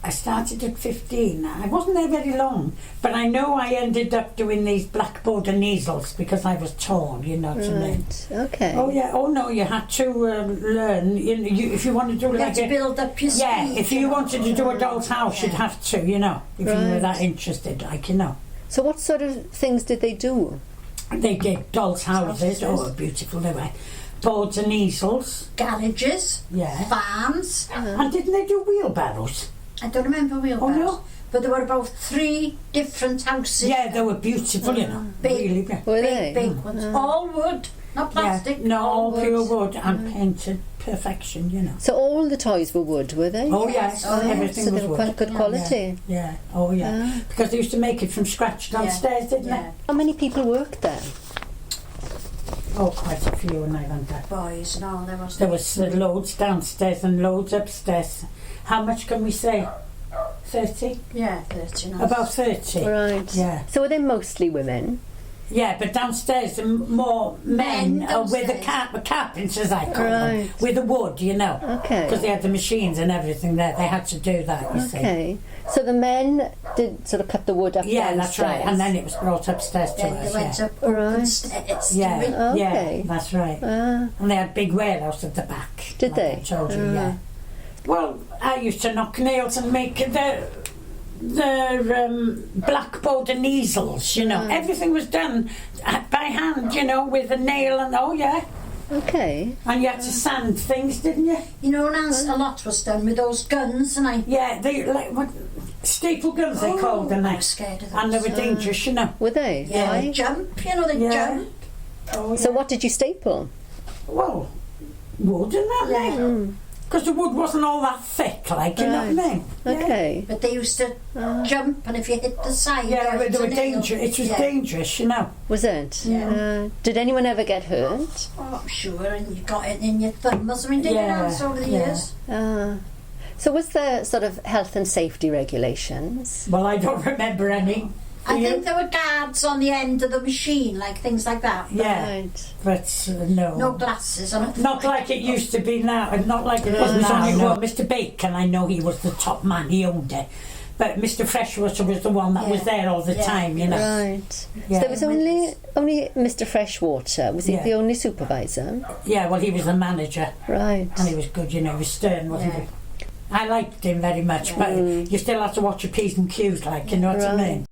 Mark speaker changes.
Speaker 1: I started at 15. I wasn't there very long, but I know I ended up doing these blackboard and easels because I was tall, you know what I mean.
Speaker 2: Okay.
Speaker 1: Oh yeah. Oh no, you had to learn. If you want to do
Speaker 3: You
Speaker 1: like
Speaker 3: had to build up your speed.
Speaker 1: yeah, if you wanted to do a doll's house, you'd have to, you know, if you were that interested, like, you know.
Speaker 2: So what sort of things did they do?
Speaker 1: They did dolls' houses. Oh, beautiful they were. Boards and easels.
Speaker 3: Garages.
Speaker 1: Yeah.
Speaker 3: Farms.
Speaker 1: And didn't they do wheelbarrows?
Speaker 3: I don't remember wheelbarrows.
Speaker 1: Oh, no?
Speaker 3: But there were about 3 different houses.
Speaker 1: Yeah, they were beautiful, you know.
Speaker 3: Big.
Speaker 1: Really big.
Speaker 2: Were they?
Speaker 3: Big ones. All wood, not plastic.
Speaker 1: Yeah. No, all
Speaker 3: wood.
Speaker 1: pure wood and painted perfection, you know.
Speaker 2: So all the toys were wood, were they?
Speaker 1: Oh yes, everything
Speaker 2: So
Speaker 1: was
Speaker 2: they were
Speaker 1: wood.
Speaker 2: quite good quality.
Speaker 1: Yeah. Oh yeah. Because they used to make it from scratch downstairs, didn't they?
Speaker 2: How many people worked there?
Speaker 1: Oh, quite a few when I went there.
Speaker 3: Boys and all,
Speaker 1: There was loads downstairs and loads upstairs. How much can we say? 30?
Speaker 3: Yeah, 30 now.
Speaker 1: About 30.
Speaker 2: Right.
Speaker 1: Yeah.
Speaker 2: So were they mostly women?
Speaker 1: Yeah, but downstairs there more men with the
Speaker 3: downstairs.
Speaker 1: carpenters, I call them, with the wood, you know.
Speaker 2: Okay.
Speaker 1: Because they had the machines and everything there. They had to do that, you see.
Speaker 2: Okay. So the men did sort of cut the wood up
Speaker 1: Yeah,
Speaker 2: downstairs?
Speaker 1: that's right. And then it was brought upstairs to
Speaker 3: Then
Speaker 1: us,
Speaker 3: they went
Speaker 1: yeah.
Speaker 3: up open stairs.
Speaker 1: Yeah,
Speaker 2: Okay.
Speaker 1: yeah, that's right.
Speaker 2: Ah,
Speaker 1: And they had big warehouse at the back.
Speaker 2: Did
Speaker 1: like
Speaker 2: they?
Speaker 1: I told you, yeah. Well, I used to knock nails and make the blackboard and easels, you know. Everything was done by hand, you know, with a nail and, oh yeah.
Speaker 2: okay.
Speaker 1: And you had to sand things, didn't you?
Speaker 3: You know, a lot was done with those guns, and I
Speaker 1: Yeah, they like what staple guns they called them.
Speaker 3: I was scared of those.
Speaker 1: And they were dangerous, you know.
Speaker 2: Were they?
Speaker 3: Yeah,
Speaker 2: Why?
Speaker 3: they jump, you know, they
Speaker 1: Yeah.
Speaker 3: jump.
Speaker 1: Oh,
Speaker 2: So
Speaker 1: yeah.
Speaker 2: what did you staple?
Speaker 1: Well, wood and that,
Speaker 3: Yeah.
Speaker 1: because the wood wasn't all that thick, like, you know what I mean? Yeah.
Speaker 2: Okay.
Speaker 3: But they used to jump, and if you hit the side,
Speaker 1: Yeah,
Speaker 3: or
Speaker 1: but they were
Speaker 3: the nail-
Speaker 1: dangerous. It was
Speaker 3: yeah.
Speaker 1: dangerous, you know.
Speaker 2: Was it?
Speaker 3: Yeah.
Speaker 2: Did anyone ever get hurt?
Speaker 3: Oh, I'm sure, and you got it in your thumb or something, didn't
Speaker 1: Yeah,
Speaker 3: you, Nance, over the
Speaker 1: yeah.
Speaker 3: years?
Speaker 2: So was there sort of health and safety regulations?
Speaker 1: Well, I don't remember any.
Speaker 3: I
Speaker 1: Do you?
Speaker 3: think there were guards on the end of the machine, like things like that.
Speaker 1: Yeah,
Speaker 2: Right.
Speaker 1: but no.
Speaker 3: No glasses on it.
Speaker 1: Not like it used to be now, and not like it was now. No. Mr. Bacon, I know he was the top man, he owned it. But Mr. Freshwater was the one that was there all the time, you know.
Speaker 2: Right.
Speaker 1: Yeah.
Speaker 2: So there was only Mr. Freshwater. Was he
Speaker 1: Yeah.
Speaker 2: the only supervisor?
Speaker 1: Yeah, well, he was the manager,
Speaker 2: Right.
Speaker 1: and he was good, you know, he was stern, wasn't he? I liked him very much, but you still have to watch your P's and Q's, like, you know what I mean?